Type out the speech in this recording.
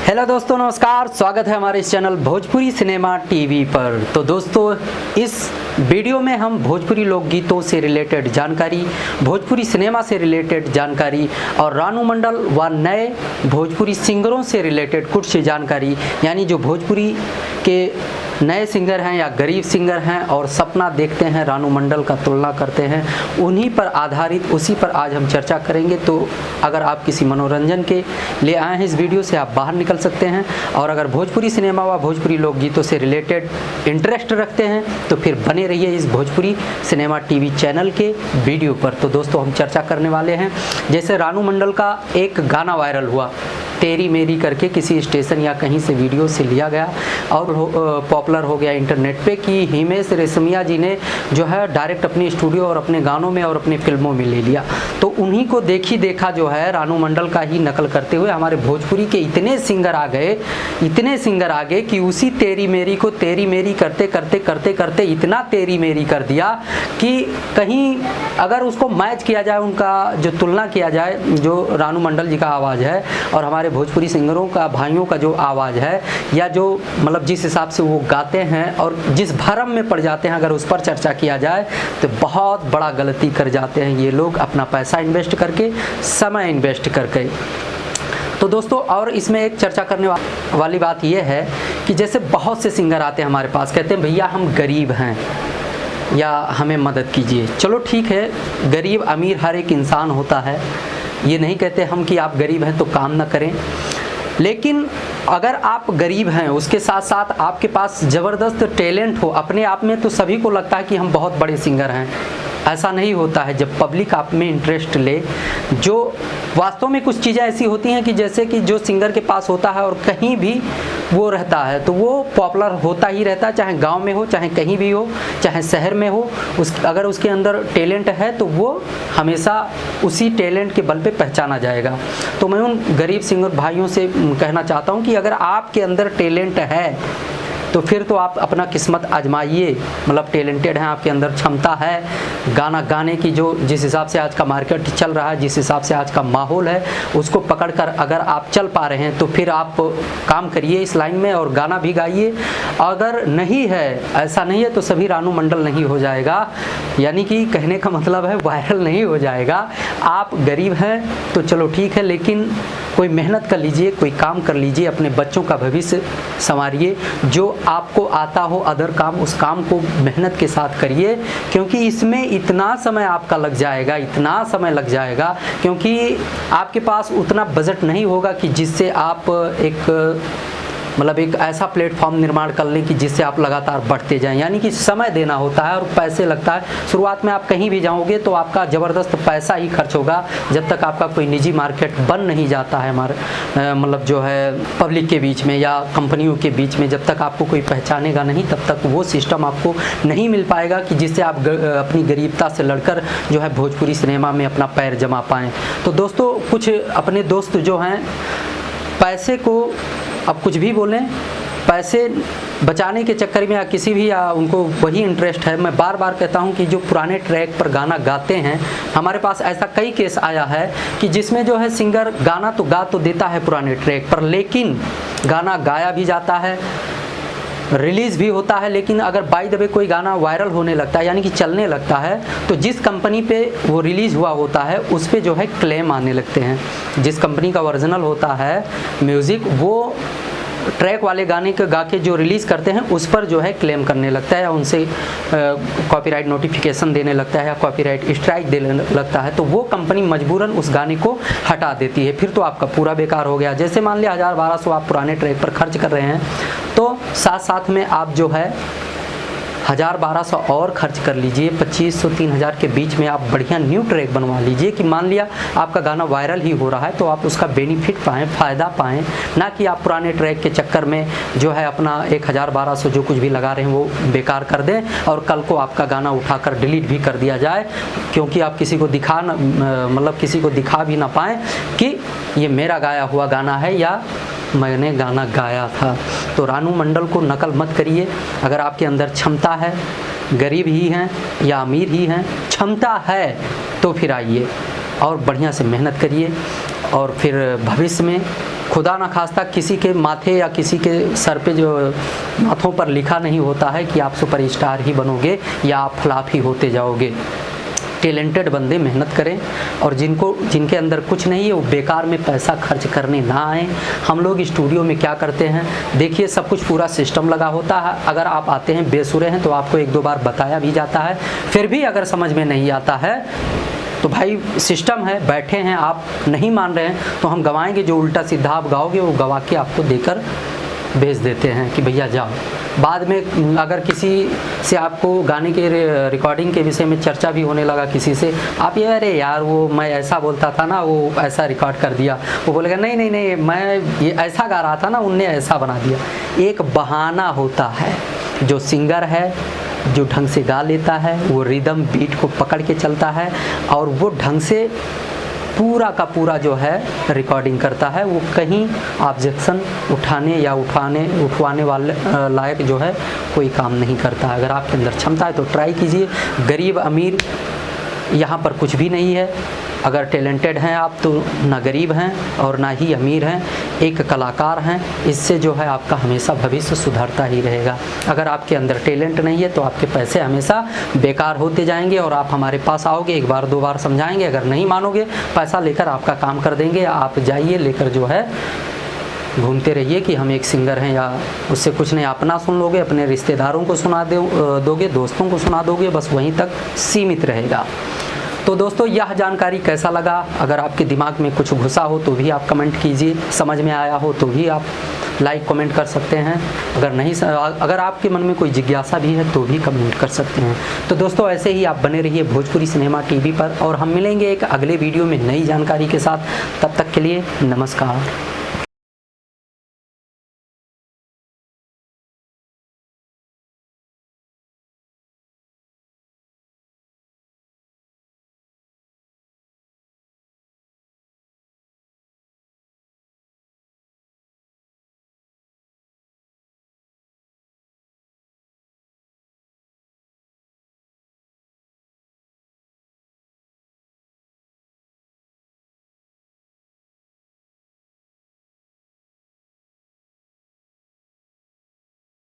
Hello दोस्तों, नमस्कार। स्वागत है हमारे इस चैनल भोजपुरी सिनेमा टीवी पर। तो दोस्तों, इस वीडियो में हम भोजपुरी लोकगीतों से रिलेटेड जानकारी, भोजपुरी सिनेमा से रिलेटेड जानकारी और रानू मंडल व नए भोजपुरी सिंगरों से रिलेटेड कुछ जानकारी, यानी जो भोजपुरी के नए सिंगर हैं या गरीब सिंगर हैं और सपना देखते हैं रानू मंडल का तुलना करते हैं, उन्हीं पर आधारित उसी पर आज हम चर्चा करेंगे। तो अगर आप किसी मनोरंजन के लिए आए हैं इस वीडियो से, आप बाहर निकल सकते हैं। और अगर भोजपुरी सिनेमा व भोजपुरी लोकगीतों से रिलेटेड इंटरेस्ट रखते हैं तो फिर बने रहिए इस भोजपुरी सिनेमा टीवी चैनल के वीडियो पर। तो दोस्तों, हम चर्चा करने वाले हैं, जैसे रानू मंडल का एक गाना वायरल हुआ, तेरी मेरी करके, किसी स्टेशन या कहीं से वीडियो से लिया गया और पॉपुलर हो गया इंटरनेट पे कि हिमेश रेशमिया जी ने जो है डायरेक्ट अपनी स्टूडियो और अपने गानों में और अपनी फिल्मों में ले लिया। तो उन्हीं को देखा जो है रानू मंडल का ही नकल करते हुए हमारे भोजपुरी के इतने सिंगर आ गए कि उसी तेरी मेरी को तेरी मेरी करते करते इतना तेरी मेरी कर दिया कि कहीं अगर उसको मैच किया जाए, उनका जो तुलना किया जाए, जो रानू मंडल जी का आवाज़ है और हमारे भोजपुरी सिंगरों का, भाइयों का जो आवाज़ है, या जो मतलब जिस हिसाब से वो गाते हैं और जिस भरम में पड़ जाते हैं, अगर उस पर चर्चा किया जाए तो बहुत बड़ा गलती कर जाते हैं ये लोग, अपना पैसा इन्वेस्ट करके, समय इन्वेस्ट करके। तो दोस्तों, और इसमें एक चर्चा करने वाली बात यह है कि जैसे बहुत से सिंगर आते हैं हमारे पास, कहते हैं भैया हम गरीब हैं या हमें मदद कीजिए। चलो ठीक है, गरीब अमीर हर एक इंसान होता है, ये नहीं कहते हम कि आप गरीब हैं तो काम ना करें, लेकिन अगर आप गरीब हैं उसके साथ साथ आपके पास ज़बरदस्त टैलेंट हो अपने आप में, तो सभी को लगता है कि हम बहुत बड़े सिंगर हैं। ऐसा नहीं होता है। जब पब्लिक आप में इंटरेस्ट ले, जो वास्तव में कुछ चीज़ें ऐसी होती हैं कि जैसे कि जो सिंगर के पास होता है और कहीं भी वो रहता है तो वो पॉपुलर होता ही रहता है, चाहे गांव में हो, चाहे कहीं भी हो, चाहे शहर में हो। अगर उसके अंदर टैलेंट है तो वो हमेशा उसी टैलेंट के बल पे पहचाना जाएगा। तो मैं उन गरीब सिंगर भाइयों से कहना चाहता हूँ कि अगर आपके अंदर टैलेंट है तो फिर तो आप अपना किस्मत आजमाइए। मतलब टैलेंटेड हैं, आपके अंदर क्षमता है गाना गाने की, जो जिस हिसाब से आज का मार्केट चल रहा है, जिस हिसाब से आज का माहौल है, उसको पकड़कर अगर आप चल पा रहे हैं तो फिर आप काम करिए इस लाइन में और गाना भी गाइए। अगर नहीं है, ऐसा नहीं है तो सभी रानू मंडल नहीं हो जाएगा, यानी कि कहने का मतलब है वायरल नहीं हो जाएगा। आप गरीब हैं तो चलो ठीक है, लेकिन कोई मेहनत कर लीजिए, कोई काम कर लीजिए, अपने बच्चों का भविष्य संवारिए। जो आपको आता हो अदर काम, उस काम को मेहनत के साथ करिए, क्योंकि इसमें इतना समय आपका लग जाएगा, क्योंकि आपके पास उतना बजट नहीं होगा कि जिससे आप एक ऐसा प्लेटफॉर्म निर्माण कर लें कि जिससे आप लगातार बढ़ते जाएं। यानी कि समय देना होता है और पैसे लगता है। शुरुआत में आप कहीं भी जाओगे तो आपका ज़बरदस्त पैसा ही खर्च होगा, जब तक आपका कोई निजी मार्केट बन नहीं जाता है हमारे जो है पब्लिक के बीच में या कंपनियों के बीच में। जब तक आपको कोई पहचानेगा नहीं, तब तक वो सिस्टम आपको नहीं मिल पाएगा कि जिससे आप अपनी गरीबता से लड़कर जो है भोजपुरी सिनेमा में अपना पैर जमा पाएँ। तो दोस्तों, कुछ अपने दोस्त जो हैं पैसे को, अब कुछ भी बोलें, पैसे बचाने के चक्कर में या किसी भी, या उनको वही इंटरेस्ट है। मैं बार बार कहता हूं कि जो पुराने ट्रैक पर गाना गाते हैं, हमारे पास ऐसा कई केस आया है कि जिसमें जो है सिंगर गाना तो गा तो देता है पुराने ट्रैक पर, लेकिन गाना गाया भी जाता है, रिलीज़ भी होता है, लेकिन अगर बाय द वे कोई गाना वायरल होने लगता है, यानी कि चलने लगता है, तो जिस कंपनी पे वो रिलीज़ हुआ होता है उस पे जो है क्लेम आने लगते हैं। जिस कंपनी का ओरिजिनल होता है म्यूज़िक, वो ट्रैक वाले गाने के गा के जो रिलीज़ करते हैं उस पर जो है क्लेम करने लगता है, या उनसे कॉपीराइट नोटिफिकेशन देने लगता है या कॉपीराइट स्ट्राइक देने लगता है। तो वो कंपनी मजबूरन उस गाने को हटा देती है, फिर तो आपका पूरा बेकार हो गया। जैसे मान लिया 1000-1200 आप पुराने ट्रैक पर खर्च कर रहे हैं, तो साथ में आप जो है 1000-1200 और खर्च कर लीजिए, 2500-3000 के बीच में आप बढ़िया न्यू ट्रैक बनवा लीजिए कि मान लिया आपका गाना वायरल ही हो रहा है तो आप उसका बेनिफिट पाएँ, फ़ायदा पाएँ, ना कि आप पुराने ट्रैक के चक्कर में जो है अपना 1000-1200 जो कुछ भी लगा रहे हैं वो बेकार कर दें और कल को आपका गाना उठाकर डिलीट भी कर दिया जाए, क्योंकि आप किसी को दिखा भी ना पाएँ कि ये मेरा गाया हुआ गाना है या मैंने गाना गाया था। तो रानू मंडल को नकल मत करिए। अगर आपके अंदर क्षमता है, गरीब ही हैं या अमीर ही हैं, क्षमता है तो फिर आइए और बढ़िया से मेहनत करिए और फिर भविष्य में खुदा ना खास्ता किसी के माथे या किसी के सर पे जो माथों पर लिखा नहीं होता है कि आप सुपरस्टार ही बनोगे या आप फ्लॉप ही होते जाओगे। टैलेंटेड बंदे मेहनत करें और जिनके अंदर कुछ नहीं है वो बेकार में पैसा खर्च करने ना आए। हम लोग स्टूडियो में क्या करते हैं, देखिए सब कुछ पूरा सिस्टम लगा होता है। अगर आप आते हैं बेसुरे हैं तो आपको 1-2 बार बताया भी जाता है, फिर भी अगर समझ में नहीं आता है तो भाई सिस्टम है, बैठे हैं, आप नहीं मान रहे हैं तो हम गवाएंगे। जो उल्टा सीधा आप गाओगे वो गवा के आपको देकर भेज देते हैं कि भैया जाओ। बाद में अगर किसी से आपको गाने के रिकॉर्डिंग के विषय में चर्चा भी होने लगा किसी से, आप ये अरे यार वो मैं ऐसा बोलता था ना, वो ऐसा रिकॉर्ड कर दिया, वो बोलेगा नहीं नहीं नहीं मैं ये ऐसा गा रहा था ना, उनने ऐसा बना दिया। एक बहाना होता है। जो सिंगर है जो ढंग से गा लेता है वो रिदम बीट को पकड़ के चलता है और वो ढंग से पूरा का पूरा जो है रिकॉर्डिंग करता है, वो कहीं ऑब्जेक्शन उठाने या उठवाने वाले लायक जो है कोई काम नहीं करता। अगर आपके अंदर क्षमता है तो ट्राई कीजिए। गरीब अमीर यहाँ पर कुछ भी नहीं है। अगर टैलेंटेड हैं आप तो ना गरीब हैं और ना ही अमीर हैं, एक कलाकार हैं। इससे जो है आपका हमेशा भविष्य सुधरता ही रहेगा। अगर आपके अंदर टैलेंट नहीं है तो आपके पैसे हमेशा बेकार होते जाएंगे और आप हमारे पास आओगे, 1 बार 2 बार समझाएंगे, अगर नहीं मानोगे पैसा लेकर आपका काम कर देंगे। आप जाइए लेकर जो है घूमते रहिए कि हम एक सिंगर हैं, या उससे कुछ नहीं। अपना सुन लोगे, अपने रिश्तेदारों को सुना दोगे, दोस्तों को सुना दोगे, बस वहीं तक सीमित रहेगा। तो दोस्तों यह जानकारी कैसा लगा? अगर आपके दिमाग में कुछ घुसा हो तो भी आप कमेंट कीजिए, समझ में आया हो तो भी आप लाइक कमेंट कर सकते हैं। अगर आपके मन में कोई जिज्ञासा भी है तो भी कमेंट कर सकते हैं। तो दोस्तों ऐसे ही आप बने रहिए भोजपुरी सिनेमा टीवी पर और हम मिलेंगे एक अगले वीडियो में नई जानकारी के साथ। तब तक के लिए नमस्कार।